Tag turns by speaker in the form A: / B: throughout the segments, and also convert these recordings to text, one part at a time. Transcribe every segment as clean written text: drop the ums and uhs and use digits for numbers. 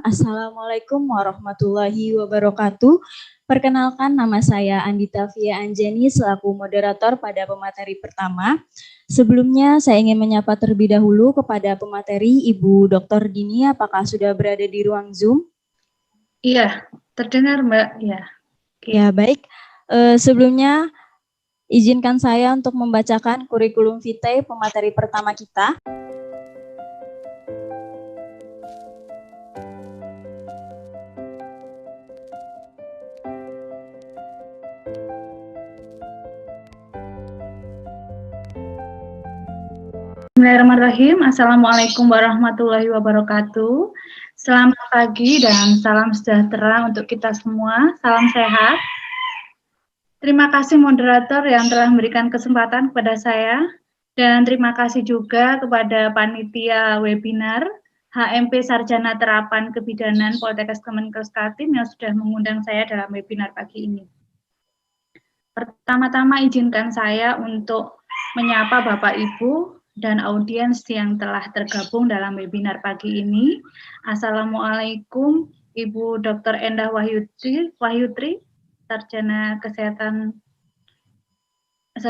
A: Assalamualaikum warahmatullahi wabarakatuh. Perkenalkan, nama saya Andita Fia Anjani selaku moderator pada pemateri pertama. Sebelumnya saya ingin menyapa terlebih dahulu kepada pemateri Ibu Dr. Dini, apakah sudah berada di ruang Zoom?
B: Iya, terdengar Mbak. Ya,
A: ya baik. Sebelumnya izinkan saya untuk membacakan kurikulum vitae pemateri pertama kita.
B: Bismillahirrahmanirrahim. Assalamualaikum warahmatullahi wabarakatuh. Selamat pagi dan salam sejahtera untuk kita semua. Salam sehat. Terima kasih moderator yang telah memberikan kesempatan kepada saya. Dan terima kasih juga kepada panitia webinar HMP Sarjana Terapan Kebidanan Poltekkes Kemenkes Kaltim yang sudah mengundang saya dalam webinar pagi ini. Pertama-tama izinkan saya untuk menyapa Bapak Ibu dan audiens yang telah tergabung dalam webinar pagi ini. Assalamualaikum Ibu Dr. Endah Wahyutri, Sarjana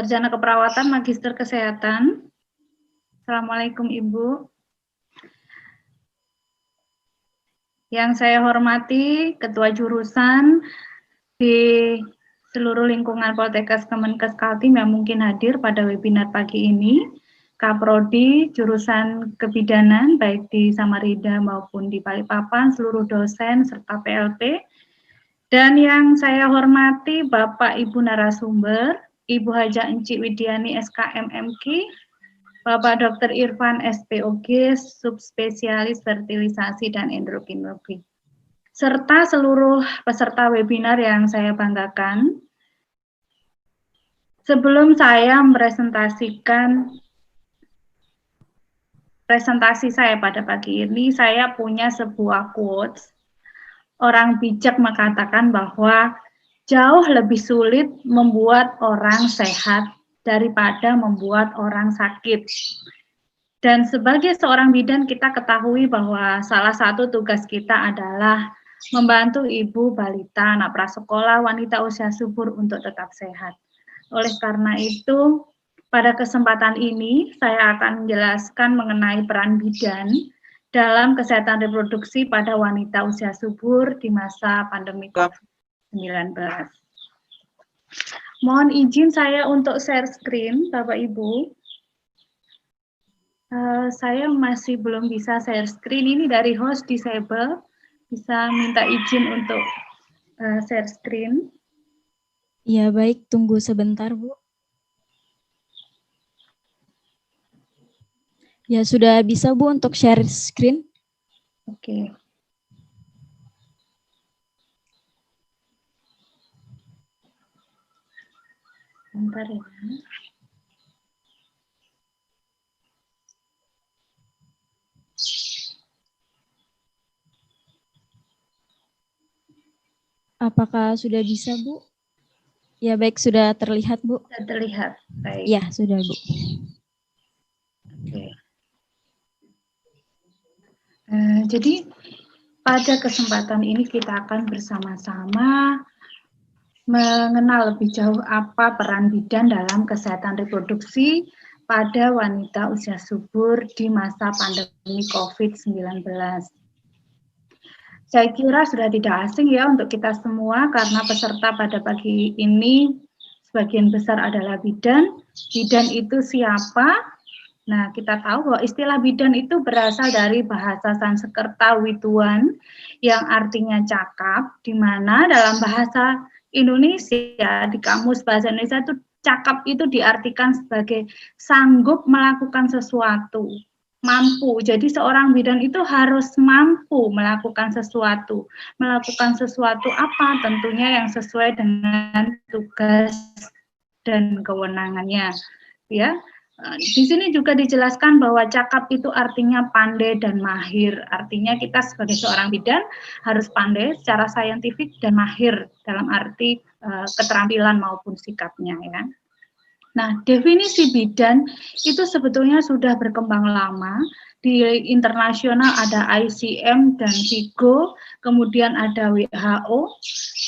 B: Keperawatan, Magister Kesehatan. Assalamualaikum Ibu. Yang saya hormati Ketua Jurusan di seluruh lingkungan Poltekkes Kemenkes Kaltim yang mungkin hadir pada webinar pagi ini, Kaprodi, jurusan kebidanan, baik di Samarinda maupun di Balikpapan, seluruh dosen, serta PLP, dan yang saya hormati Bapak Ibu narasumber, Ibu Haja Enci Widiani SKMMK, Bapak Dr. Irfan SPOG, subspesialis fertilisasi dan endokrinologi, serta seluruh peserta webinar yang saya banggakan. Sebelum saya mempresentasikan presentasi saya pada pagi ini, saya punya sebuah quotes. Orang bijak mengatakan bahwa jauh lebih sulit membuat orang sehat daripada membuat orang sakit. Dan sebagai seorang bidan kita ketahui bahwa salah satu tugas kita adalah membantu ibu, balita, anak prasekolah, wanita usia subur untuk tetap sehat. Oleh karena itu, pada kesempatan ini saya akan menjelaskan mengenai peran bidan dalam kesehatan reproduksi pada wanita usia subur di masa pandemi COVID-19. Mohon izin saya untuk share screen, Bapak Ibu. Saya masih belum bisa share screen, ini dari host disable, bisa minta izin untuk share screen.
A: Ya baik, tunggu sebentar Bu. Ya sudah bisa Bu untuk share screen.
B: Oke. Bentar ya.
A: Apakah sudah bisa Bu? Ya baik, sudah terlihat Bu.
B: Sudah terlihat, baik.
A: Ya sudah Bu.
B: Oke. Jadi pada kesempatan ini kita akan bersama-sama mengenal lebih jauh apa peran bidan dalam kesehatan reproduksi pada wanita usia subur di masa pandemi COVID-19. Saya kira sudah tidak asing ya untuk kita semua karena peserta pada pagi ini sebagian besar adalah bidan. Bidan itu siapa? Nah, kita tahu bahwa istilah bidan itu berasal dari bahasa Sanskerta Wituan yang artinya cakap, di mana dalam bahasa Indonesia, di kamus bahasa Indonesia itu cakap itu diartikan sebagai sanggup melakukan sesuatu, mampu. Jadi seorang bidan itu harus mampu melakukan sesuatu. Melakukan sesuatu apa? Tentunya yang sesuai dengan tugas dan kewenangannya. Ya, di sini juga dijelaskan bahwa cakap itu artinya pandai dan mahir. Artinya kita sebagai seorang bidan harus pandai secara saintifik dan mahir dalam arti keterampilan maupun sikapnya ya. Nah, definisi bidan itu sebetulnya sudah berkembang lama. Di internasional ada ICM dan VIGO, kemudian ada WHO,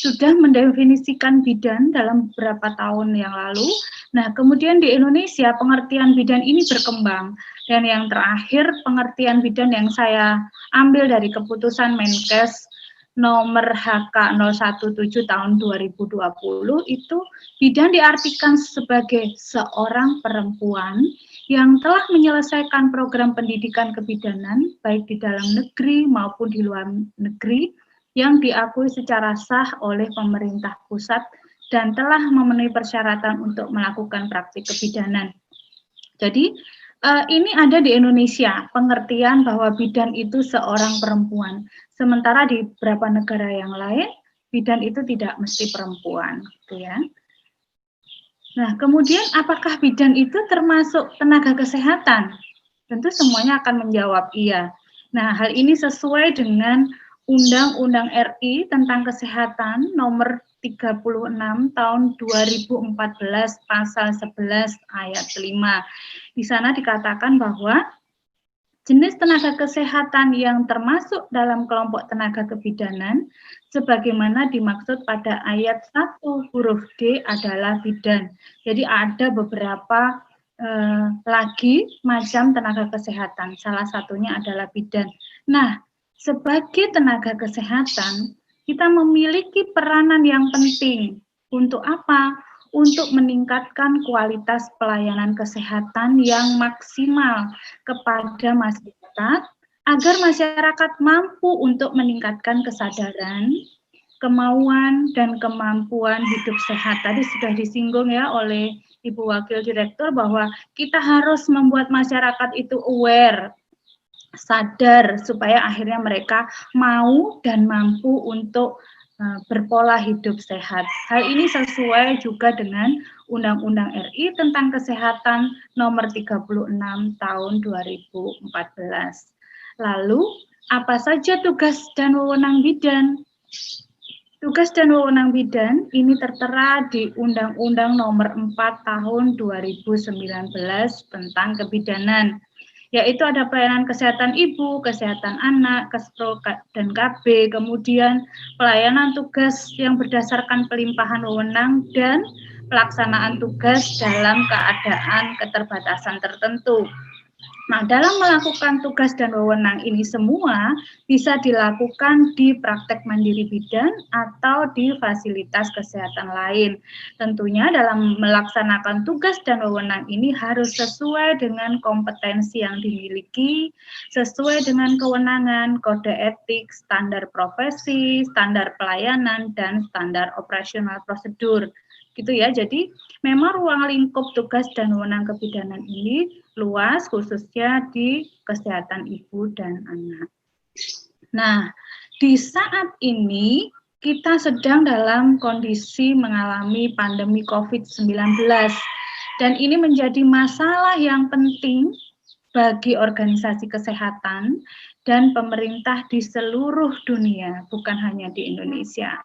B: sudah mendefinisikan bidan dalam beberapa tahun yang lalu. Nah, kemudian di Indonesia pengertian bidan ini berkembang. Dan yang terakhir pengertian bidan yang saya ambil dari keputusan Menkes nomor HK 017 tahun 2020 itu bidan diartikan sebagai seorang perempuan yang telah menyelesaikan program pendidikan kebidanan baik di dalam negeri maupun di luar negeri yang diakui secara sah oleh pemerintah pusat dan telah memenuhi persyaratan untuk melakukan praktik kebidanan. Jadi ini ada di Indonesia pengertian bahwa bidan itu seorang perempuan. Sementara di beberapa negara yang lain bidan itu tidak mesti perempuan, gitu ya. Nah, kemudian apakah bidan itu termasuk tenaga kesehatan? Tentu semuanya akan menjawab iya. Nah, hal ini sesuai dengan Undang-Undang RI tentang Kesehatan nomor 36 tahun 2014 pasal 11 ayat 5. Di sana dikatakan bahwa jenis tenaga kesehatan yang termasuk dalam kelompok tenaga kebidanan sebagaimana dimaksud pada ayat 1 huruf D adalah bidan. Jadi ada beberapa lagi macam tenaga kesehatan. Salah satunya adalah bidan. Nah, sebagai tenaga kesehatan, kita memiliki peranan yang penting. Untuk apa? Untuk meningkatkan kualitas pelayanan kesehatan yang maksimal kepada masyarakat, agar masyarakat mampu untuk meningkatkan kesadaran, kemauan, dan kemampuan hidup sehat. Tadi sudah disinggung ya oleh Ibu Wakil Direktur bahwa kita harus membuat masyarakat itu aware, sadar, supaya akhirnya mereka mau dan mampu untuk berpola hidup sehat. Hal ini sesuai juga dengan Undang-Undang RI tentang Kesehatan nomor 36 tahun 2014. Lalu, apa saja tugas dan wewenang bidan? Tugas dan wewenang bidan ini tertera di Undang-Undang nomor 4 tahun 2019 tentang kebidanan, yaitu ada pelayanan kesehatan ibu, kesehatan anak, Kespro dan KB, kemudian pelayanan tugas yang berdasarkan pelimpahan wewenang dan pelaksanaan tugas dalam keadaan keterbatasan tertentu. Nah, dalam melakukan tugas dan wewenang ini semua bisa dilakukan di praktek mandiri bidan atau di fasilitas kesehatan lain. Tentunya dalam melaksanakan tugas dan wewenang ini harus sesuai dengan kompetensi yang dimiliki, sesuai dengan kewenangan, kode etik, standar profesi, standar pelayanan, dan standar operasional prosedur. Gitu ya, jadi memang ruang lingkup tugas dan wewenang kebidanan ini luas, khususnya di kesehatan ibu dan anak. Nah, di saat ini kita sedang dalam kondisi mengalami pandemi COVID-19 dan ini menjadi masalah yang penting bagi organisasi kesehatan dan pemerintah di seluruh dunia, bukan hanya di Indonesia.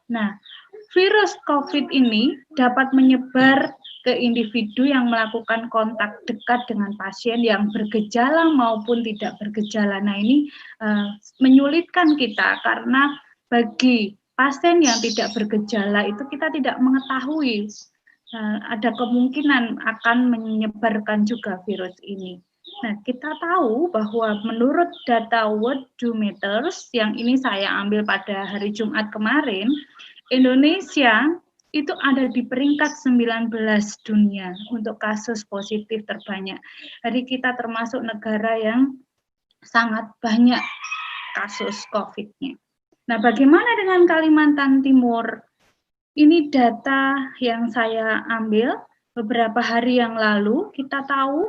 B: Nah, virus COVID ini dapat menyebar ke individu yang melakukan kontak dekat dengan pasien yang bergejala maupun tidak bergejala. Nah, ini menyulitkan kita karena bagi pasien yang tidak bergejala itu kita tidak mengetahui ada kemungkinan akan menyebarkan juga virus ini. Nah, kita tahu bahwa menurut data Worldometers yang ini saya ambil pada hari Jumat kemarin, Indonesia itu ada di peringkat 19 dunia untuk kasus positif terbanyak. Jadi kita termasuk negara yang sangat banyak kasus COVID-nya. Nah, bagaimana dengan Kalimantan Timur? Ini data yang saya ambil beberapa hari yang lalu. Kita tahu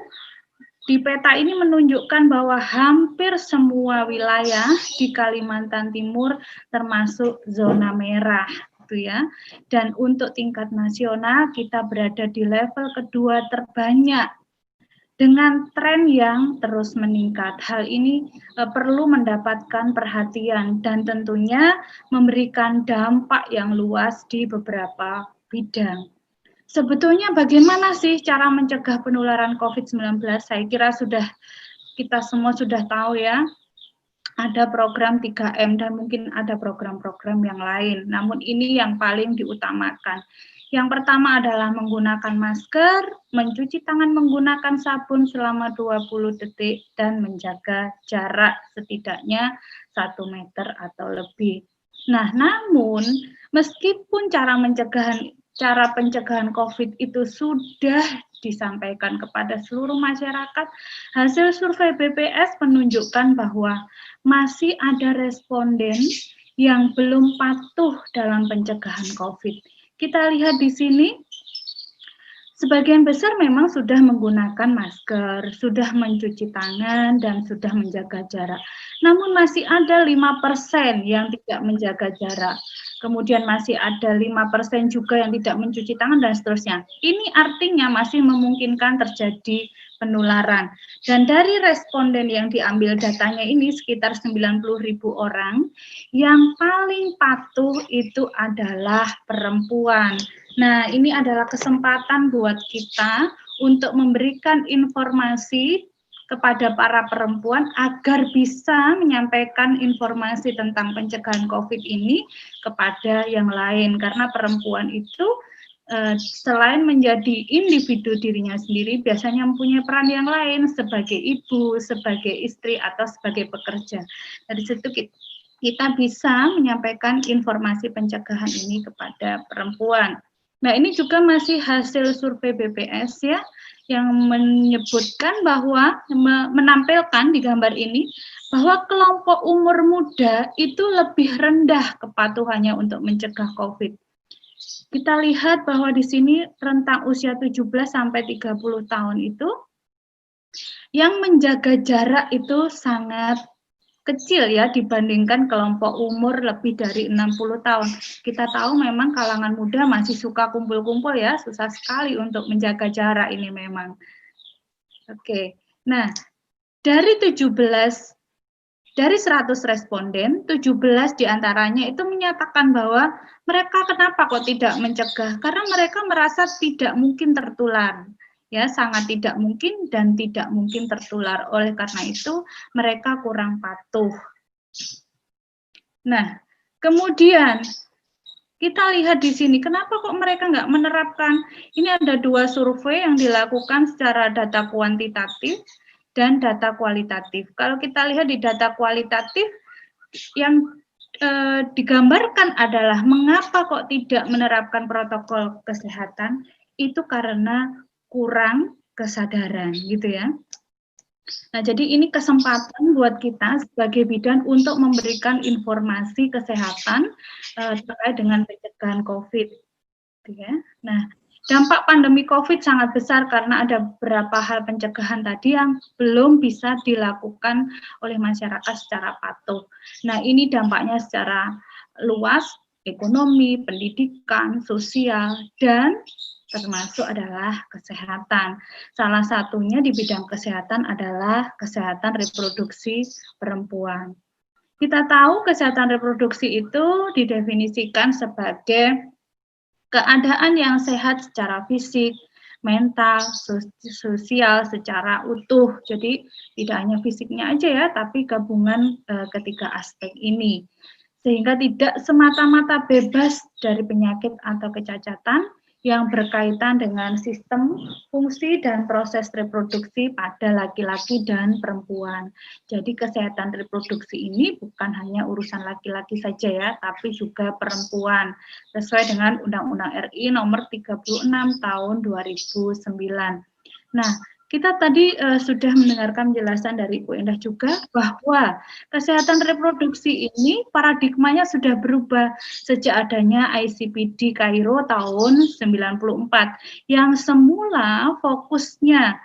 B: di peta ini menunjukkan bahwa hampir semua wilayah di Kalimantan Timur termasuk zona merah, gitu ya. Dan untuk tingkat nasional kita berada di level kedua terbanyak dengan tren yang terus meningkat. Hal ini perlu mendapatkan perhatian dan tentunya memberikan dampak yang luas di beberapa bidang. Sebetulnya bagaimana sih cara mencegah penularan COVID-19? Saya kira kita semua sudah tahu ya, ada program 3M dan mungkin ada program-program yang lain. Namun ini yang paling diutamakan. Yang pertama adalah menggunakan masker, mencuci tangan menggunakan sabun selama 20 detik, dan menjaga jarak setidaknya 1 meter atau lebih. Nah, namun meskipun cara pencegahan COVID itu sudah disampaikan kepada seluruh masyarakat, hasil survei BPS menunjukkan bahwa masih ada responden yang belum patuh dalam pencegahan COVID. Kita lihat di sini, sebagian besar memang sudah menggunakan masker, sudah mencuci tangan, dan sudah menjaga jarak. Namun masih ada 5% yang tidak menjaga jarak. Kemudian masih ada 5% juga yang tidak mencuci tangan, dan seterusnya. Ini artinya masih memungkinkan terjadi penularan. Dan dari responden yang diambil datanya ini sekitar 90.000 orang, yang paling patuh itu adalah perempuan. Nah, ini adalah kesempatan buat kita untuk memberikan informasi kepada para perempuan agar bisa menyampaikan informasi tentang pencegahan COVID ini kepada yang lain. Karena perempuan itu selain menjadi individu dirinya sendiri, biasanya mempunyai peran yang lain sebagai ibu, sebagai istri, atau sebagai pekerja. Dari situ kita bisa menyampaikan informasi pencegahan ini kepada perempuan. Nah, ini juga masih hasil survei BPS ya, yang menyebutkan bahwa, menampilkan di gambar ini, bahwa kelompok umur muda itu lebih rendah kepatuhannya untuk mencegah COVID. Kita lihat bahwa di sini rentang usia 17 sampai 30 tahun itu, yang menjaga jarak itu sangat kecil ya dibandingkan kelompok umur lebih dari 60 tahun. Kita tahu memang kalangan muda masih suka kumpul-kumpul ya, susah sekali untuk menjaga jarak ini memang. Oke. Nah, dari 100 responden, 17 diantaranya itu menyatakan bahwa mereka kenapa kok tidak mencegah? Karena mereka merasa tidak mungkin tertular. Ya, sangat tidak mungkin dan tidak mungkin tertular. Oleh karena itu, mereka kurang patuh. Nah, kemudian kita lihat di sini, kenapa kok mereka nggak menerapkan? Ini ada 2 survei yang dilakukan secara data kuantitatif dan data kualitatif. Kalau kita lihat di data kualitatif, yang digambarkan adalah mengapa kok tidak menerapkan protokol kesehatan, itu karena kurang kesadaran, gitu ya. Nah, jadi ini kesempatan buat kita sebagai bidan untuk memberikan informasi kesehatan terkait dengan pencegahan COVID. Gitu ya. Nah, dampak pandemi COVID sangat besar karena ada beberapa hal pencegahan tadi yang belum bisa dilakukan oleh masyarakat secara patuh. Nah, ini dampaknya secara luas, ekonomi, pendidikan, sosial, dan termasuk adalah kesehatan. Salah satunya di bidang kesehatan adalah kesehatan reproduksi perempuan. Kita tahu kesehatan reproduksi itu didefinisikan sebagai keadaan yang sehat secara fisik, mental, sosial secara utuh. Jadi tidak hanya fisiknya aja ya, tapi gabungan ketiga aspek ini. Sehingga tidak semata-mata bebas dari penyakit atau kecacatan yang berkaitan dengan sistem, fungsi, dan proses reproduksi pada laki-laki dan perempuan. Jadi kesehatan reproduksi ini bukan hanya urusan laki-laki saja ya, tapi juga perempuan, sesuai dengan Undang-Undang RI nomor 36 tahun 2009. Nah, kita tadi sudah mendengarkan penjelasan dari Bu Endah juga bahwa kesehatan reproduksi ini paradigmanya sudah berubah sejak adanya ICPD Kairo tahun 94 yang semula fokusnya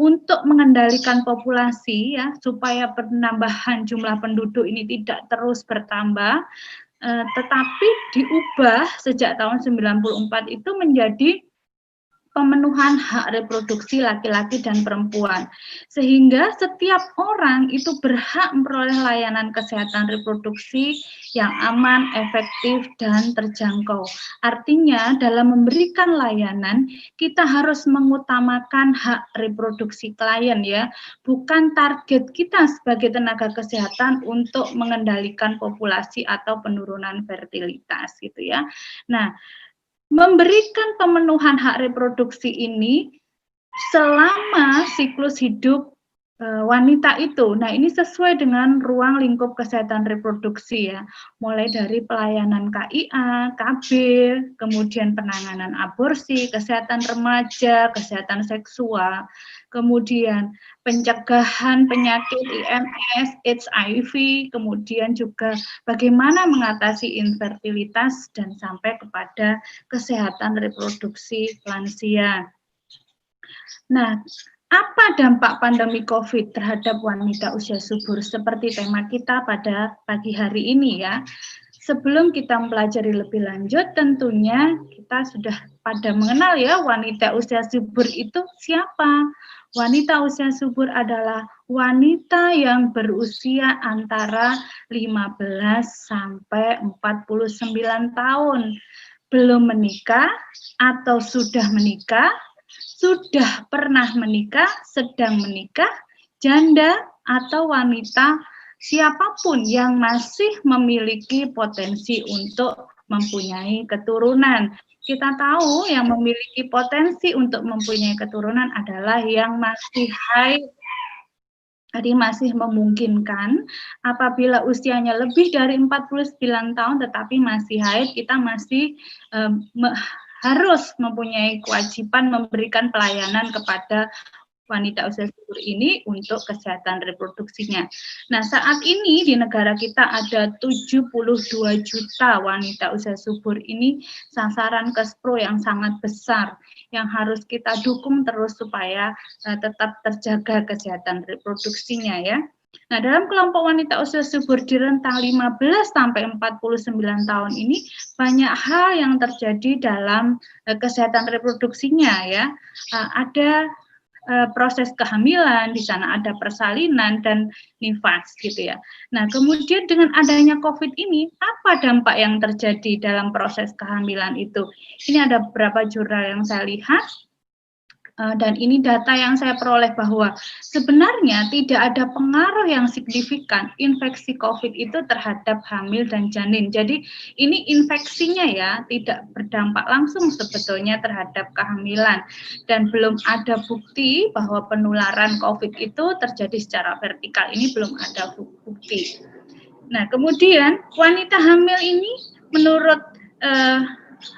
B: untuk mengendalikan populasi ya supaya penambahan jumlah penduduk ini tidak terus bertambah, tetapi diubah sejak tahun 94 itu menjadi pemenuhan hak reproduksi laki-laki dan perempuan. Sehingga setiap orang itu berhak memperoleh layanan kesehatan reproduksi yang aman, efektif, dan terjangkau. Artinya dalam memberikan layanan, kita harus mengutamakan hak reproduksi klien ya, bukan target kita sebagai tenaga kesehatan untuk mengendalikan populasi atau penurunan fertilitas gitu ya. Nah, memberikan pemenuhan hak reproduksi ini selama siklus hidup wanita itu. Nah, ini sesuai dengan ruang lingkup kesehatan reproduksi ya, mulai dari pelayanan KIA, KB, kemudian penanganan aborsi, kesehatan remaja, kesehatan seksual, kemudian pencegahan penyakit IMS, HIV, kemudian juga bagaimana mengatasi infertilitas dan sampai kepada kesehatan reproduksi lansia. Nah, apa dampak pandemi COVID terhadap wanita usia subur seperti tema kita pada pagi hari ini ya? Sebelum kita mempelajari lebih lanjut, tentunya kita sudah pada mengenal ya wanita usia subur itu siapa. Wanita usia subur adalah wanita yang berusia antara 15 sampai 49 tahun, belum menikah atau sudah menikah, sudah pernah menikah, sedang menikah, janda, atau wanita siapapun yang masih memiliki potensi untuk mempunyai keturunan. Kita tahu yang memiliki potensi untuk mempunyai keturunan adalah yang masih haid. Jadi masih memungkinkan apabila usianya lebih dari 49 tahun tetapi masih haid, kita masih harus mempunyai kewajiban memberikan pelayanan kepada wanita usia subur ini untuk kesehatan reproduksinya. Nah, saat ini di negara kita ada 72 juta wanita usia subur, ini sasaran KESPRO yang sangat besar yang harus kita dukung terus supaya tetap terjaga kesehatan reproduksinya ya. Nah, dalam kelompok wanita usia subur di rentang 15 sampai 49 tahun ini banyak hal yang terjadi dalam kesehatan reproduksinya ya. Ada proses kehamilan, di sana ada persalinan dan nifas gitu ya. Nah, kemudian dengan adanya COVID ini, apa dampak yang terjadi dalam proses kehamilan itu? Ini ada beberapa jurnal yang saya lihat, dan ini data yang saya peroleh bahwa sebenarnya tidak ada pengaruh yang signifikan infeksi COVID itu terhadap hamil dan janin. Jadi ini infeksinya ya tidak berdampak langsung sebetulnya terhadap kehamilan dan belum ada bukti bahwa penularan COVID itu terjadi secara vertikal. Ini belum ada bukti. Nah, kemudian wanita hamil ini menurut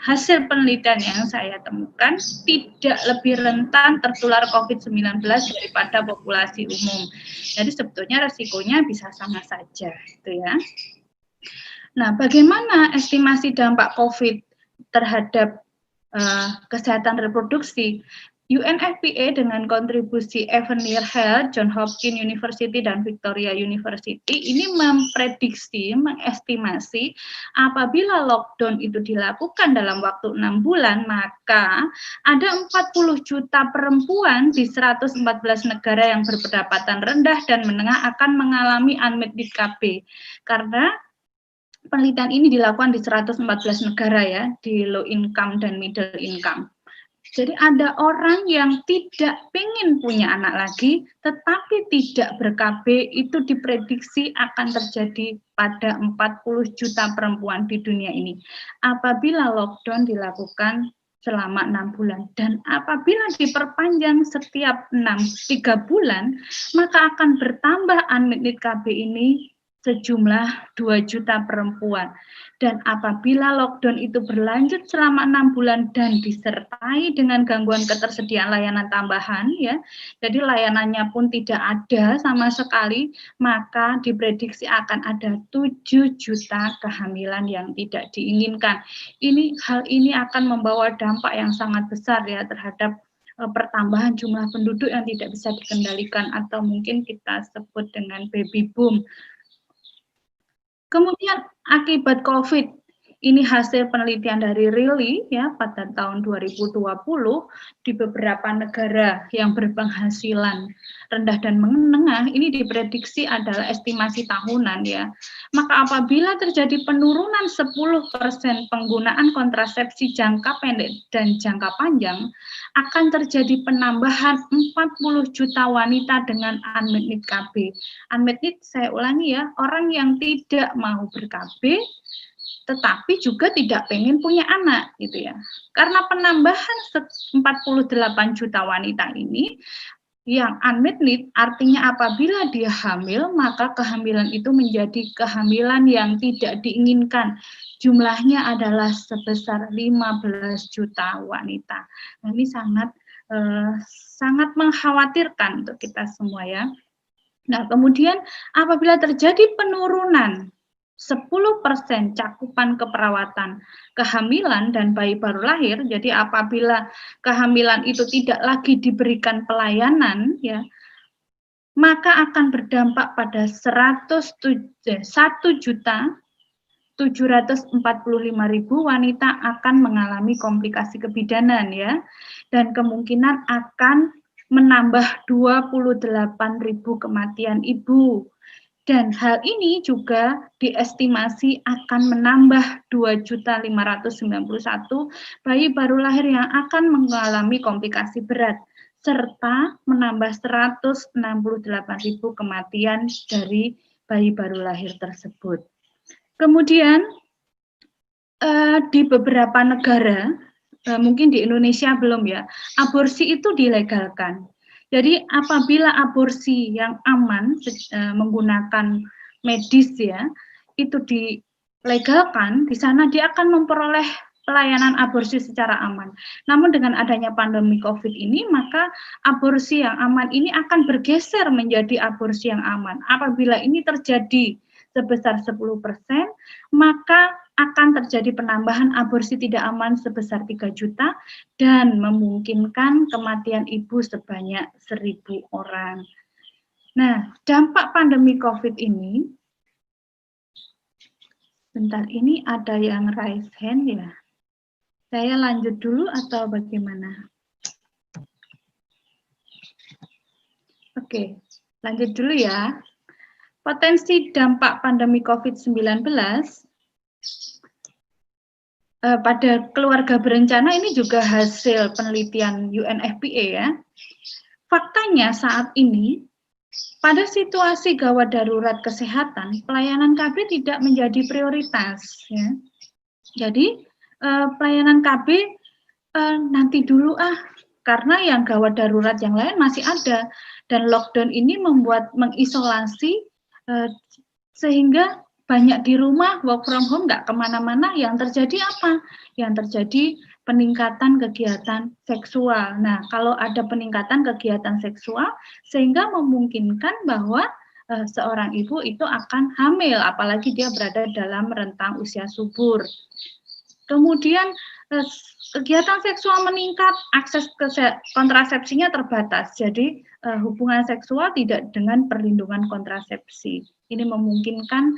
B: hasil penelitian yang saya temukan tidak lebih rentan tertular COVID-19 daripada populasi umum. Jadi sebetulnya resikonya bisa sama saja, gitu ya. Nah, bagaimana estimasi dampak COVID terhadap kesehatan reproduksi? UNFPA dengan kontribusi Avenir Health, Johns Hopkins University, dan Victoria University ini memprediksi, mengestimasi apabila lockdown itu dilakukan dalam waktu 6 bulan, maka ada 40 juta perempuan di 114 negara yang berpendapatan rendah dan menengah akan mengalami unmet need KB. Karena penelitian ini dilakukan di 114 negara ya, di low income dan middle income. Jadi ada orang yang tidak pengen punya anak lagi, tetapi tidak ber-KB, itu diprediksi akan terjadi pada 40 juta perempuan di dunia ini. Apabila lockdown dilakukan selama 6 bulan, dan apabila diperpanjang setiap 3 bulan, maka akan bertambah unmet need KB ini sejumlah 2 juta perempuan. Dan apabila lockdown itu berlanjut selama 6 bulan dan disertai dengan gangguan ketersediaan layanan tambahan, ya, jadi layanannya pun tidak ada sama sekali, maka diprediksi akan ada 7 juta kehamilan yang tidak diinginkan. Hal ini akan membawa dampak yang sangat besar ya terhadap pertambahan jumlah penduduk yang tidak bisa dikendalikan atau mungkin kita sebut dengan baby boom. Kemudian akibat COVID, Ini hasil penelitian dari Riley ya pada tahun 2020 di beberapa negara yang berpenghasilan rendah dan menengah ini diprediksi adalah estimasi tahunan ya. Maka apabila terjadi penurunan 10% penggunaan kontrasepsi jangka pendek dan jangka panjang, akan terjadi penambahan 40 juta wanita dengan unmet need KB. Unmet need saya ulangi ya, orang yang tidak mau ber-KB tetapi juga tidak pengen punya anak gitu ya. Karena penambahan 48 juta wanita ini yang unmet need artinya apabila dia hamil maka kehamilan itu menjadi kehamilan yang tidak diinginkan. Jumlahnya adalah sebesar 15 juta wanita. Nah, ini sangat mengkhawatirkan untuk kita semua ya. Nah, kemudian apabila terjadi penurunan 10% cakupan keperawatan kehamilan dan bayi baru lahir, jadi apabila kehamilan itu tidak lagi diberikan pelayanan, ya, maka akan berdampak pada 1.745.000 wanita akan mengalami komplikasi kebidanan, ya, dan kemungkinan akan menambah 28.000 kematian ibu. Dan hal ini juga diestimasi akan menambah 2.591 bayi baru lahir yang akan mengalami komplikasi berat, serta menambah 168.000 kematian dari bayi baru lahir tersebut. Kemudian di beberapa negara, mungkin di Indonesia belum ya, aborsi itu dilegalkan. Jadi apabila aborsi yang aman menggunakan medis ya, itu dilegalkan, di sana dia akan memperoleh pelayanan aborsi secara aman. Namun dengan adanya pandemi COVID ini, maka aborsi yang aman ini akan bergeser menjadi aborsi yang aman. Apabila ini terjadi sebesar 10%, maka akan terjadi penambahan aborsi tidak aman sebesar 3 juta dan memungkinkan kematian ibu sebanyak 1.000 orang. Nah, dampak pandemi COVID ini, bentar ini ada yang raise hand ya. Saya lanjut dulu atau bagaimana? Oke, lanjut dulu ya. Potensi dampak pandemi COVID-19 pada keluarga berencana ini juga hasil penelitian UNFPA ya. Faktanya saat ini, pada situasi gawat darurat kesehatan, pelayanan KB tidak menjadi prioritas. Ya. Jadi, pelayanan KB nanti dulu karena yang gawat darurat yang lain masih ada. Dan lockdown ini membuat mengisolasi sehingga banyak di rumah, work from home, nggak kemana-mana. Yang terjadi apa? Yang terjadi peningkatan kegiatan seksual. Nah, kalau ada peningkatan kegiatan seksual, sehingga memungkinkan bahwa seorang ibu itu akan hamil, apalagi dia berada dalam rentang usia subur. Kemudian kegiatan seksual meningkat, akses ke kontrasepsinya terbatas. Jadi hubungan seksual tidak dengan perlindungan kontrasepsi. Ini memungkinkan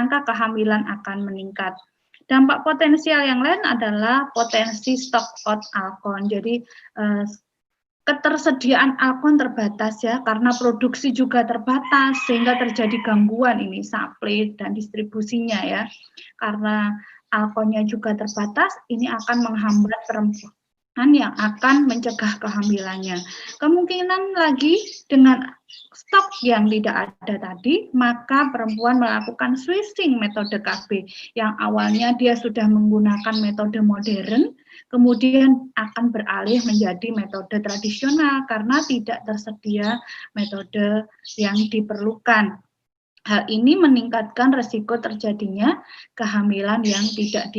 B: angka kehamilan akan meningkat. Dampak potensial yang lain adalah potensi stock out alkon. Jadi ketersediaan alkon terbatas ya, karena produksi juga terbatas sehingga terjadi gangguan ini supply dan distribusinya ya. Karena alkonnya juga terbatas, ini akan menghambat perempuan yang akan mencegah kehamilannya. Kemungkinan lagi dengan stok yang tidak ada tadi, maka perempuan melakukan switching metode KB yang awalnya dia sudah menggunakan metode modern, kemudian akan beralih menjadi metode tradisional karena tidak tersedia metode yang diperlukan. Hal ini meningkatkan resiko terjadinya kehamilan yang tidak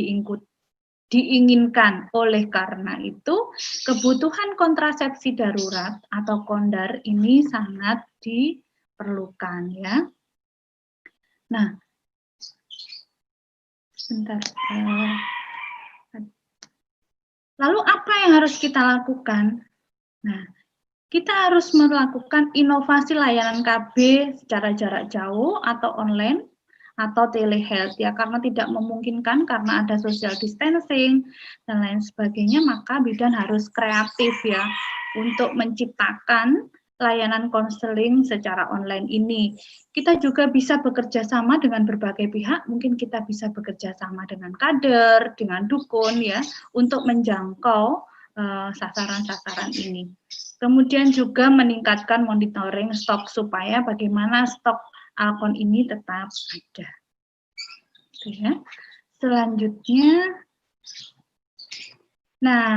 B: diinginkan. Oleh karena itu, kebutuhan kontrasepsi darurat atau kondar ini sangat diperlukan ya. Nah, sebentar. Lalu apa yang harus kita lakukan? Nah, kita harus melakukan inovasi layanan KB secara jarak jauh atau online, atau telehealth ya, karena tidak memungkinkan karena ada social distancing dan lain sebagainya, maka bidan harus kreatif ya untuk menciptakan layanan konseling secara online ini. Kita juga bisa bekerja sama dengan berbagai pihak, mungkin kita bisa bekerja sama dengan kader, dengan dukun ya, untuk menjangkau sasaran-sasaran ini. Kemudian juga meningkatkan monitoring stok supaya bagaimana stok Alkon ini tetap ada. Oke, ya. Selanjutnya, nah,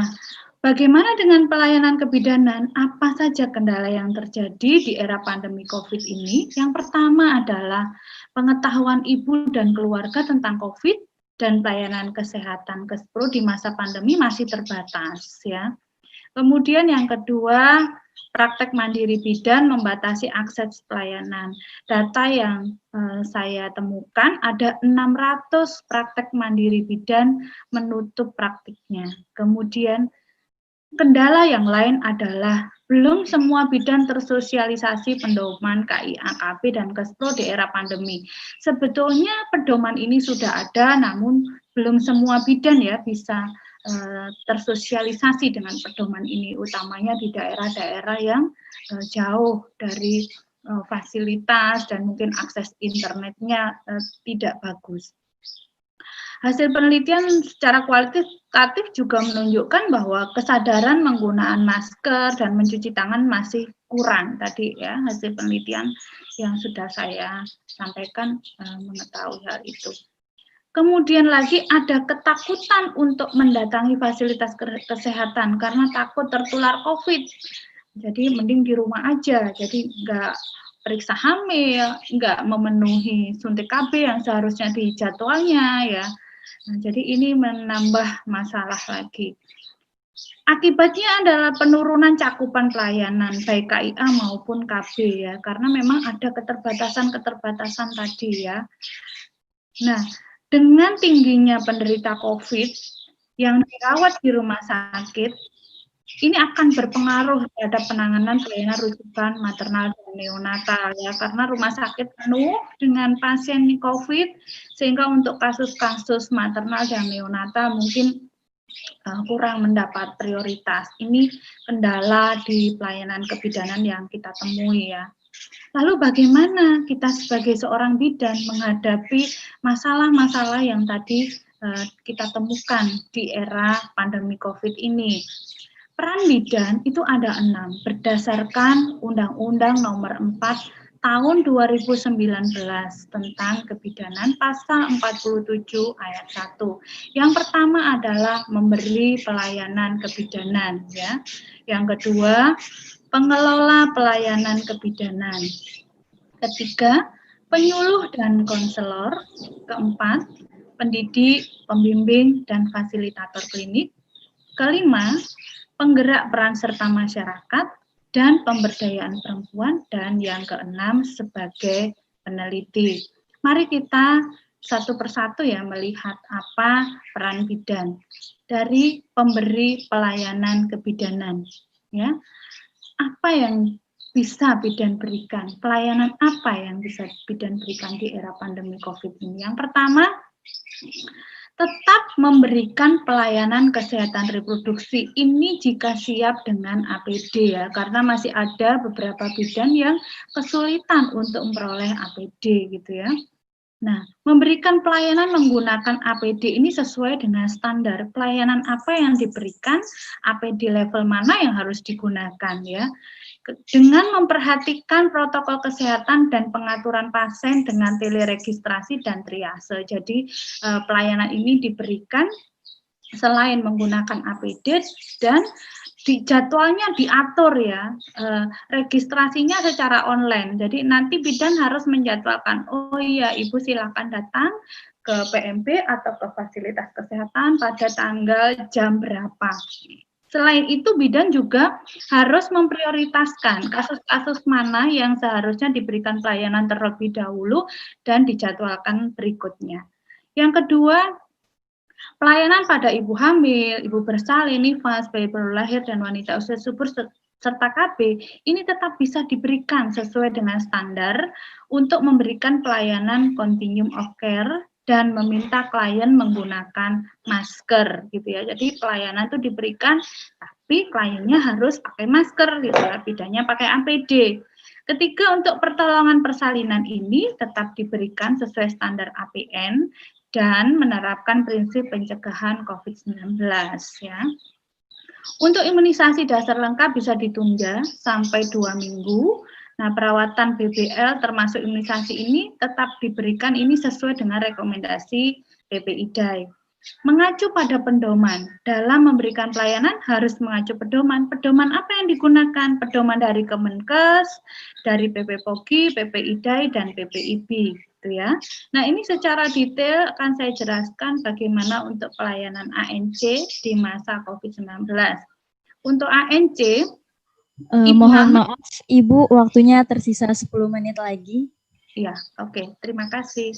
B: bagaimana dengan pelayanan kebidanan? Apa saja kendala yang terjadi di era pandemi COVID ini? Yang pertama adalah pengetahuan ibu dan keluarga tentang COVID dan pelayanan kesehatan ke-10 di masa pandemi masih terbatas ya. Kemudian yang kedua, praktek mandiri bidan membatasi akses pelayanan. Data yang saya temukan ada 600 praktek mandiri bidan menutup praktiknya. Kemudian kendala yang lain adalah belum semua bidan tersosialisasi pedoman KIA, KB, dan KESPRO di era pandemi. Sebetulnya pedoman ini sudah ada, namun belum semua bidan ya bisa tersosialisasi dengan pedoman ini, utamanya di daerah-daerah yang jauh dari fasilitas dan mungkin akses internetnya tidak bagus. Hasil penelitian secara kualitatif juga menunjukkan bahwa kesadaran menggunaan masker dan mencuci tangan masih kurang tadi ya, hasil penelitian yang sudah saya sampaikan mengetahui hal itu. Kemudian lagi ada ketakutan untuk mendatangi fasilitas kesehatan karena takut tertular COVID. Jadi mending di rumah aja, jadi nggak periksa hamil, nggak memenuhi suntik KB yang seharusnya di jadwalnya ya. Nah, jadi ini menambah masalah lagi. Akibatnya adalah penurunan cakupan pelayanan baik KIA maupun KB ya, karena memang ada keterbatasan tadi ya. Nah, dengan tingginya penderita COVID yang dirawat di rumah sakit, ini akan berpengaruh terhadap penanganan pelayanan rujukan maternal dan neonatal ya, karena rumah sakit penuh dengan pasien COVID, sehingga untuk kasus-kasus maternal dan neonatal mungkin kurang mendapat prioritas. Ini kendala di pelayanan kebidanan yang kita temui ya. Lalu bagaimana kita sebagai seorang bidan menghadapi masalah-masalah yang tadi kita temukan di era pandemi COVID ini? Peran bidan itu ada 6 berdasarkan Undang-Undang Nomor 4 Tahun 2019 tentang kebidanan pasal 47 ayat 1. Yang pertama adalah memberi pelayanan kebidanan ya. Yang kedua, pengelola pelayanan kebidanan. Ketiga, penyuluh dan konselor. Keempat, pendidik, pembimbing, dan fasilitator klinik. Kelima, penggerak peran serta masyarakat dan pemberdayaan perempuan. Dan yang keenam, sebagai peneliti. Mari kita satu persatu ya melihat apa peran bidan dari pemberi pelayanan kebidanan ya. Apa yang bisa bidan berikan? Pelayanan apa yang bisa bidan berikan di era pandemi COVID ini? Yang pertama, tetap memberikan pelayanan kesehatan reproduksi. Ini jika siap dengan APD ya, karena masih ada beberapa bidan yang kesulitan untuk memperoleh APD gitu ya. Nah, memberikan pelayanan menggunakan APD ini sesuai dengan standar pelayanan apa yang diberikan, APD level mana yang harus digunakan ya. Dengan memperhatikan protokol kesehatan dan pengaturan pasien dengan teleregistrasi dan triase. Jadi pelayanan ini diberikan selain menggunakan APD dan jadwalnya diatur ya, registrasinya secara online. Jadi nanti bidan harus menjadwalkan, oh iya ibu silakan datang ke PMB atau ke fasilitas kesehatan pada tanggal jam berapa. Selain itu bidan juga harus memprioritaskan kasus-kasus mana yang seharusnya diberikan pelayanan terlebih dahulu dan dijadwalkan berikutnya. Yang kedua, pelayanan pada ibu hamil, ibu bersalin, nifas, bayi baru lahir, dan wanita usia subur serta KB ini tetap bisa diberikan sesuai dengan standar untuk memberikan pelayanan continuum of care dan meminta klien menggunakan masker gitu ya. Jadi pelayanan itu diberikan tapi kliennya harus pakai masker gitu ya, bidannya pakai APD. Ketiga, untuk pertolongan persalinan ini tetap diberikan sesuai standar APN dan menerapkan prinsip pencegahan COVID-19 ya. Untuk imunisasi dasar lengkap bisa ditunda sampai 2 minggu. Nah, perawatan BBL termasuk imunisasi ini tetap diberikan ini sesuai dengan rekomendasi PPIDAI. Mengacu pada pedoman, dalam memberikan pelayanan harus mengacu pedoman. Pedoman apa yang digunakan? Pedoman dari Kemenkes, dari PPPOGI, PPIDAI, dan PPIB. Gitu ya. Nah, ini secara detail akan saya jelaskan bagaimana untuk pelayanan ANC di masa COVID-19. Untuk ANC,
A: mohon maaf, Ibu, waktunya tersisa 10 menit lagi.
B: Ya, oke, terima kasih.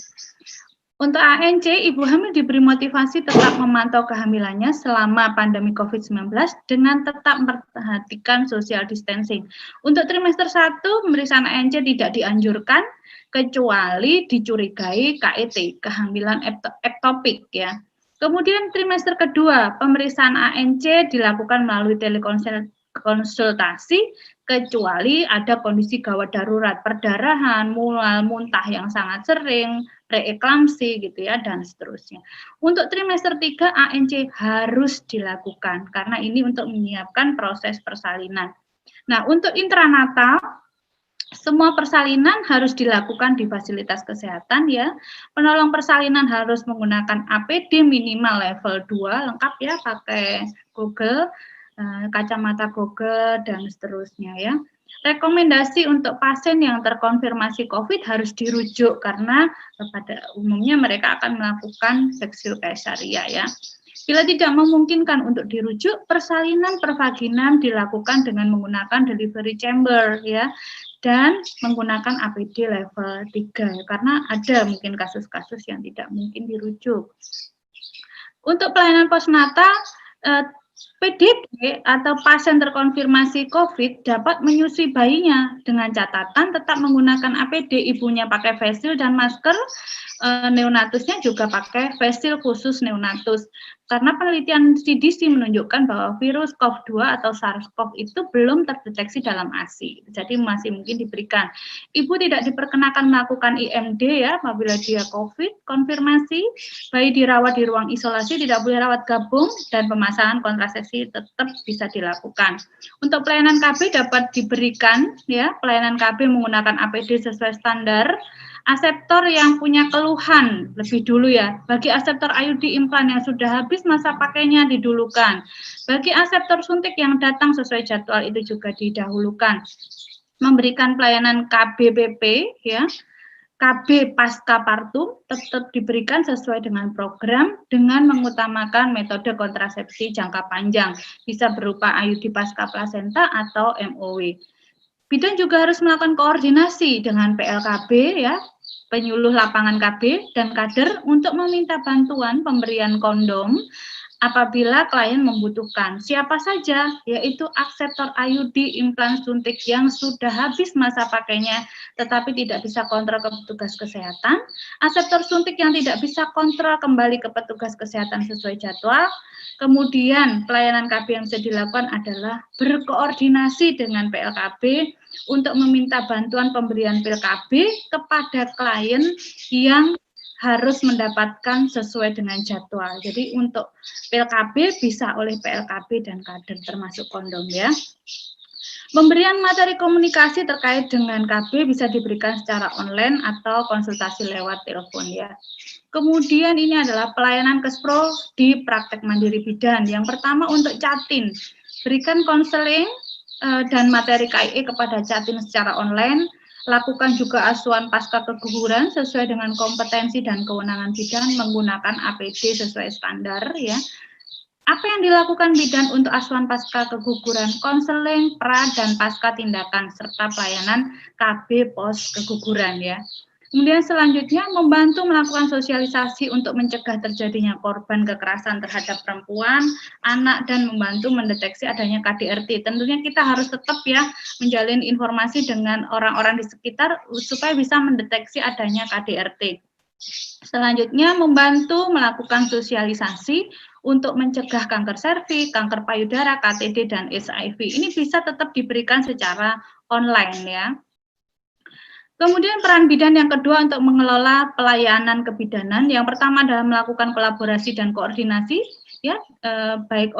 B: Untuk ANC, ibu hamil diberi motivasi tetap memantau kehamilannya selama pandemi COVID-19 dengan tetap memperhatikan social distancing. Untuk trimester 1, pemeriksaan ANC tidak dianjurkan kecuali dicurigai KET, kehamilan ektopik ya. Kemudian trimester kedua, pemeriksaan ANC dilakukan melalui telekonsultasi kecuali ada kondisi gawat darurat, perdarahan, mual, muntah yang sangat sering, preeklamsi gitu ya, dan seterusnya. Untuk trimester 3 ANC harus dilakukan karena ini untuk menyiapkan proses persalinan. Nah, untuk intranatal semua persalinan harus dilakukan di fasilitas kesehatan ya. Penolong persalinan harus menggunakan APD minimal level 2 lengkap ya, pakai Google, kacamata Google dan seterusnya ya. Rekomendasi untuk pasien yang terkonfirmasi COVID harus dirujuk karena pada umumnya mereka akan melakukan seksi kaisaria ya. Bila tidak memungkinkan untuk dirujuk, persalinan pervaginan dilakukan dengan menggunakan delivery chamber ya dan menggunakan APD level 3 ya, karena ada mungkin kasus-kasus yang tidak mungkin dirujuk. Untuk pelayanan postnatal, PDP atau pasien terkonfirmasi COVID dapat menyusui bayinya dengan catatan tetap menggunakan APD, ibunya pakai face shield dan masker, neonatusnya juga pakai face shield khusus neonatus. Karena penelitian CDC menunjukkan bahwa virus CoV-2 atau SARS-CoV itu belum terdeteksi dalam ASI, jadi masih mungkin diberikan. Ibu tidak diperkenakan melakukan IMD ya apabila dia COVID, konfirmasi, bayi dirawat di ruang isolasi, tidak boleh rawat gabung, dan pemasangan kontrasepsi tetap bisa dilakukan. Untuk pelayanan KB dapat diberikan ya, pelayanan KB menggunakan APD sesuai standar. Aseptor yang punya keluhan lebih dulu ya. Bagi aseptor IUD implan yang sudah habis masa pakainya didulukan. Bagi aseptor suntik yang datang sesuai jadwal itu juga didahulukan. Memberikan pelayanan KBPP ya. KB pasca partum tetap diberikan sesuai dengan program dengan mengutamakan metode kontrasepsi jangka panjang. Bisa berupa IUD pasca plasenta atau MOW. Bidan juga harus melakukan koordinasi dengan PLKB ya, penyuluh lapangan KB dan kader untuk meminta bantuan pemberian kondom apabila klien membutuhkan. Siapa saja? Yaitu aseptor IUD implan suntik yang sudah habis masa pakainya tetapi tidak bisa kontrol ke petugas kesehatan, aseptor suntik yang tidak bisa kontrol kembali ke petugas kesehatan sesuai jadwal. Kemudian pelayanan KB yang bisa dilakukan adalah berkoordinasi dengan PLKB untuk meminta bantuan pemberian pil KB kepada klien yang harus mendapatkan sesuai dengan jadwal. Jadi untuk pil KB bisa oleh PLKB dan kader termasuk kondom ya. Pemberian materi komunikasi terkait dengan KB bisa diberikan secara online atau konsultasi lewat telepon ya. Kemudian ini adalah pelayanan Kespro di praktek mandiri bidan. Yang pertama untuk Catin, berikan konseling dan materi KIE kepada Catin secara online. Lakukan juga asuhan pasca keguguran sesuai dengan kompetensi dan kewenangan bidan menggunakan APD sesuai standar ya. Apa yang dilakukan bidan untuk asuhan pasca keguguran? Konseling, pra dan pasca tindakan serta pelayanan KB pos keguguran ya. Kemudian selanjutnya membantu melakukan sosialisasi untuk mencegah terjadinya korban kekerasan terhadap perempuan, anak, dan membantu mendeteksi adanya KDRT. Tentunya kita harus tetap ya menjalin informasi dengan orang-orang di sekitar supaya bisa mendeteksi adanya KDRT. Selanjutnya membantu melakukan sosialisasi untuk mencegah kanker serviks, kanker payudara, KTD, dan HIV. Ini bisa tetap diberikan secara online ya. Kemudian peran bidan yang kedua untuk mengelola pelayanan kebidanan. Yang pertama adalah melakukan kolaborasi dan koordinasi, ya baik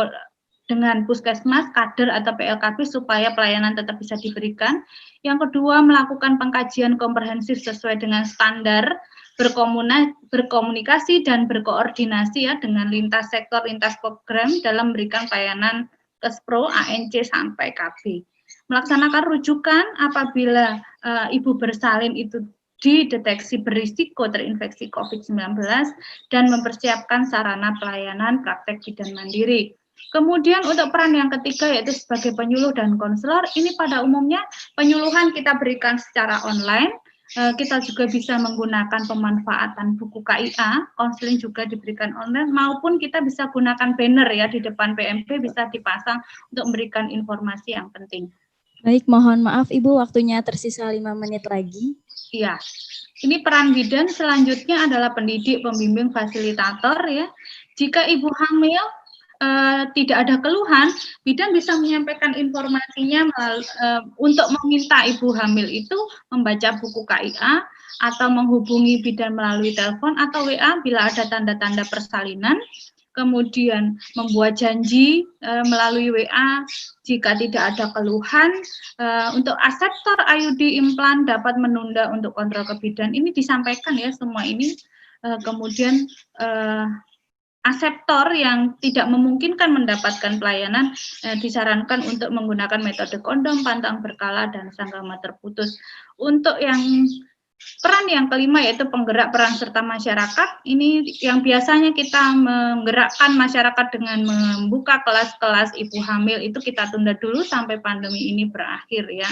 B: dengan puskesmas, kader atau PLKB supaya pelayanan tetap bisa diberikan. Yang kedua melakukan pengkajian komprehensif sesuai dengan standar, berkomunikasi dan berkoordinasi ya dengan lintas sektor, lintas program dalam memberikan pelayanan KESPRO, ANC sampai KB. Melaksanakan rujukan apabila ibu bersalin itu dideteksi berisiko terinfeksi COVID-19 dan mempersiapkan sarana pelayanan praktek bidan mandiri. Kemudian untuk peran yang ketiga yaitu sebagai penyuluh dan konselor, ini pada umumnya penyuluhan kita berikan secara online, kita juga bisa menggunakan pemanfaatan buku KIA, konseling juga diberikan online, maupun kita bisa gunakan banner ya di depan PMP bisa dipasang untuk memberikan informasi yang penting.
A: Baik, mohon maaf Ibu, waktunya tersisa 5 menit lagi.
B: Iya, ini peran bidan selanjutnya adalah pendidik, pembimbing, fasilitator ya. Jika ibu hamil tidak ada keluhan, bidan bisa menyampaikan informasinya untuk meminta ibu hamil itu membaca buku KIA atau menghubungi bidan melalui telepon atau WA bila ada tanda-tanda persalinan. Kemudian membuat janji melalui WA jika tidak ada keluhan. Untuk aseptor IUD implan dapat menunda untuk kontrol kebidan. Ini disampaikan ya semua ini. Kemudian aseptor yang tidak memungkinkan mendapatkan pelayanan disarankan untuk menggunakan metode kondom, pantang berkala, dan sanggama terputus. Untuk yang peran yang kelima yaitu penggerak peran serta masyarakat. Ini yang biasanya kita menggerakkan masyarakat dengan membuka kelas-kelas ibu hamil itu kita tunda dulu sampai pandemi ini berakhir ya.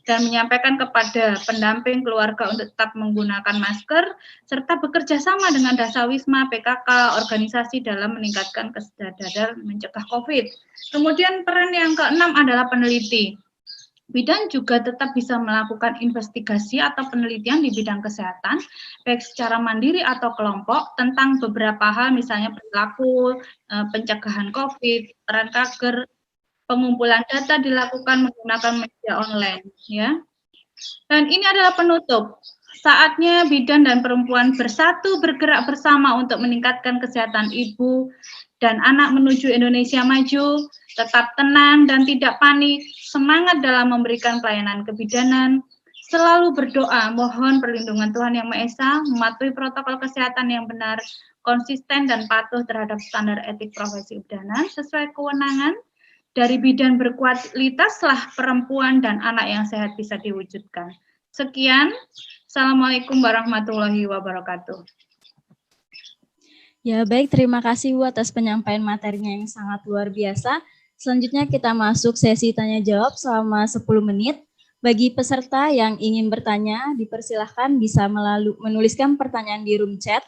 B: Dan menyampaikan kepada pendamping keluarga untuk tetap menggunakan masker serta bekerja sama dengan Dasawisma, PKK, organisasi dalam meningkatkan kesadaran mencegah COVID. Kemudian peran yang keenam adalah peneliti. Bidan juga tetap bisa melakukan investigasi atau penelitian di bidang kesehatan, baik secara mandiri atau kelompok, tentang beberapa hal, misalnya perilaku, pencegahan COVID, peran kanker, pengumpulan data dilakukan menggunakan media online. Ya. Dan ini adalah penutup. Saatnya bidan dan perempuan bersatu bergerak bersama untuk meningkatkan kesehatan ibu dan anak menuju Indonesia maju, tetap tenang dan tidak panik, semangat dalam memberikan pelayanan kebidanan, selalu berdoa, mohon perlindungan Tuhan Yang Maha Esa, mematuhi protokol kesehatan yang benar, konsisten dan patuh terhadap standar etik profesi kebidanan sesuai kewenangan. Dari bidan berkualitaslah perempuan dan anak yang sehat bisa diwujudkan. Sekian, Assalamualaikum warahmatullahi wabarakatuh.
A: Ya baik, terima kasih Bu atas penyampaian materinya yang sangat luar biasa. Selanjutnya kita masuk sesi tanya jawab selama 10 menit. Bagi peserta yang ingin bertanya, dipersilahkan bisa menuliskan pertanyaan di room chat.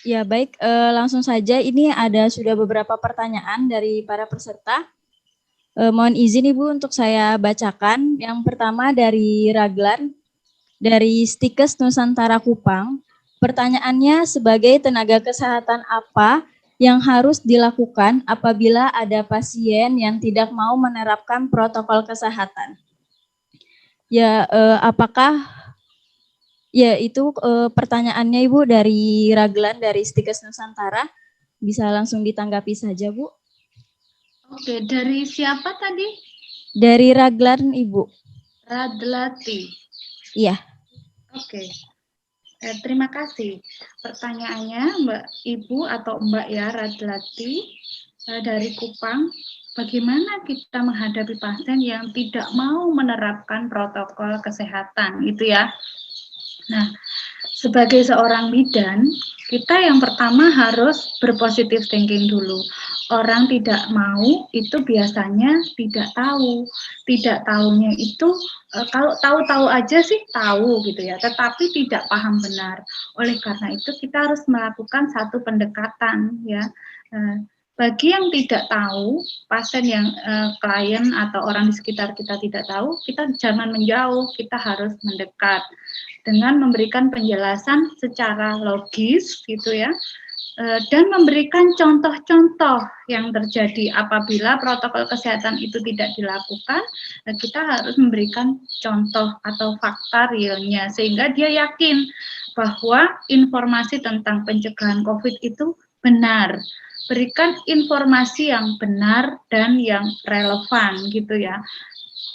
A: Ya baik, langsung saja ini sudah beberapa pertanyaan dari para peserta. Mohon izin Ibu untuk saya bacakan. Yang pertama dari Raglan, dari Stikes Nusantara Kupang. Pertanyaannya, sebagai tenaga kesehatan apa yang harus dilakukan apabila ada pasien yang tidak mau menerapkan protokol kesehatan? Ya, apakah ya itu pertanyaannya Ibu dari Raglan dari Stikes Nusantara, bisa langsung ditanggapi saja Bu.
B: Oke, dari siapa tadi?
A: Dari Raglan Ibu.
B: Radlati.
A: Iya.
B: Oke. Terima kasih. Pertanyaannya Mbak Ibu atau Mbak ya Radlati dari Kupang. Bagaimana kita menghadapi pasien yang tidak mau menerapkan protokol kesehatan, gitu ya. Nah, sebagai seorang bidan, kita yang pertama harus berpositif thinking dulu. orang tidak mau itu biasanya tidak tahu. Tidak tahunya itu kalau tahu-tahu aja sih tahu gitu ya, tetapi tidak paham benar. Oleh karena itu kita harus melakukan satu pendekatan ya. Bagi yang tidak tahu, pasien yang klien atau orang di sekitar kita tidak tahu, kita jangan menjauh, kita harus mendekat dengan memberikan penjelasan secara logis gitu ya, dan memberikan contoh-contoh yang terjadi apabila protokol kesehatan itu tidak dilakukan. Kita harus memberikan contoh atau fakta realnya sehingga dia yakin bahwa informasi tentang pencegahan COVID itu benar. Berikan informasi yang benar dan yang relevan gitu ya.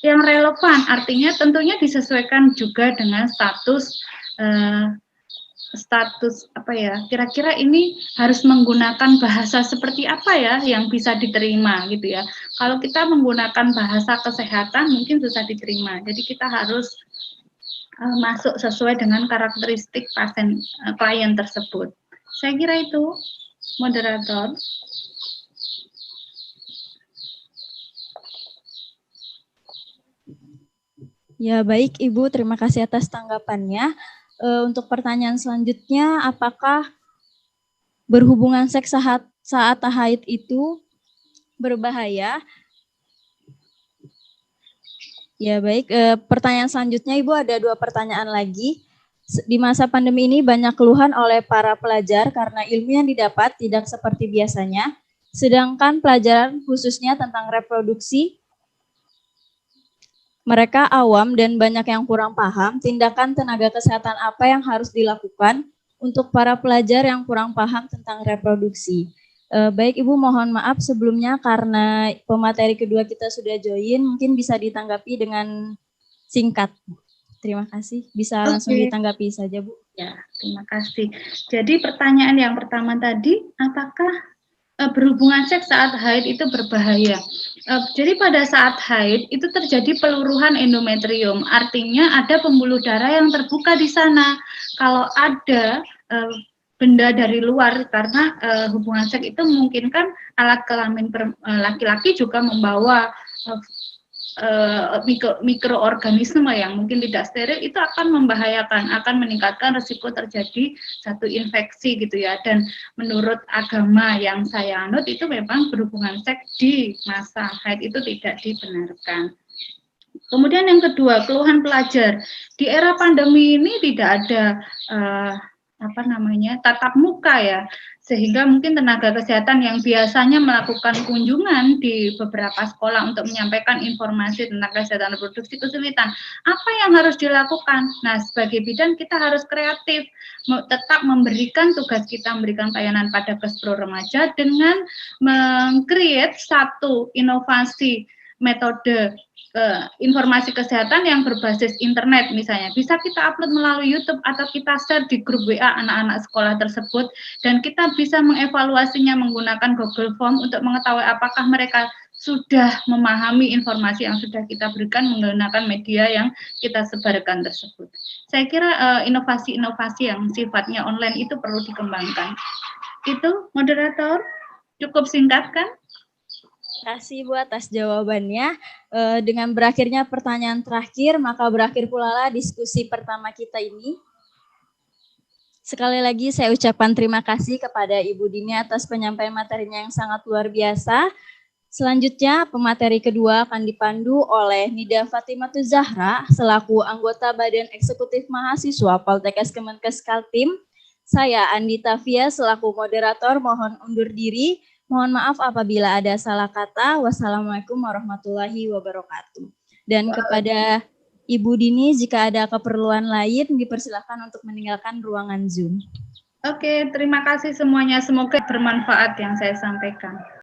B: Yang relevan artinya tentunya disesuaikan juga dengan status apa ya, kira-kira ini harus menggunakan bahasa seperti apa ya yang bisa diterima gitu ya. Kalau kita menggunakan bahasa kesehatan mungkin susah diterima, jadi kita harus masuk sesuai dengan karakteristik pasien klien tersebut. Saya kira itu, moderator.
A: Ya, baik Ibu, terima kasih atas tanggapannya. Untuk pertanyaan selanjutnya, apakah berhubungan seks saat haid itu berbahaya? Ya, baik. Pertanyaan selanjutnya, Ibu, ada 2 pertanyaan lagi. Di masa pandemi ini banyak keluhan oleh para pelajar karena ilmu yang didapat tidak seperti biasanya, sedangkan pelajaran khususnya tentang reproduksi mereka awam dan banyak yang kurang paham. Tindakan tenaga kesehatan apa yang harus dilakukan untuk para pelajar yang kurang paham tentang reproduksi? Baik Ibu, mohon maaf sebelumnya karena pemateri kedua kita sudah join, mungkin bisa ditanggapi dengan singkat. Terima kasih. Bisa langsung ditanggapi saja, Bu.
B: Ya, terima kasih. Jadi pertanyaan yang pertama tadi, apakah berhubungan seks saat haid itu berbahaya? Jadi pada saat haid itu terjadi peluruhan endometrium, artinya ada pembuluh darah yang terbuka di sana. Kalau ada benda dari luar, karena hubungan seks itu memungkinkan alat kelamin laki-laki juga membawa mikroorganisme yang mungkin tidak steril, itu akan membahayakan, akan meningkatkan risiko terjadi satu infeksi gitu ya. Dan menurut agama yang saya anut itu memang berhubungan seks di masa haid itu tidak dibenarkan. Kemudian yang kedua, keluhan pelajar. Di era pandemi ini tidak ada tatap muka ya, sehingga mungkin tenaga kesehatan yang biasanya melakukan kunjungan di beberapa sekolah untuk menyampaikan informasi tentang kesehatan reproduksi kesulitan. Apa yang harus dilakukan? Nah, sebagai bidan kita harus kreatif, tetap memberikan tugas kita, memberikan pelayanan pada Kespro Remaja dengan meng-create satu inovasi metode informasi kesehatan yang berbasis internet misalnya. Bisa kita upload melalui YouTube atau kita share di grup WA anak-anak sekolah tersebut, dan kita bisa mengevaluasinya menggunakan Google Form untuk mengetahui apakah mereka sudah memahami informasi yang sudah kita berikan menggunakan media yang kita sebarkan tersebut. Saya kira inovasi-inovasi yang sifatnya online itu perlu dikembangkan. Itu, moderator, cukup singkat kan?
A: Terima kasih Bu atas jawabannya. Dengan berakhirnya pertanyaan terakhir, maka berakhir pula lah diskusi pertama kita ini. Sekali lagi saya ucapkan terima kasih kepada Ibu Dini atas penyampaian materinya yang sangat luar biasa. Selanjutnya pemateri kedua akan dipandu oleh Nida Fatimatu Zahra selaku anggota Badan Eksekutif Mahasiswa Poltekkes Kemenkes Kaltim. Saya Andita Fia selaku moderator mohon undur diri. Mohon maaf apabila ada salah kata. Wassalamualaikum warahmatullahi wabarakatuh. Dan kepada Ibu Dini, jika ada keperluan lain, dipersilakan untuk meninggalkan ruangan Zoom.
B: Oke, terima kasih semuanya. Semoga bermanfaat yang saya sampaikan.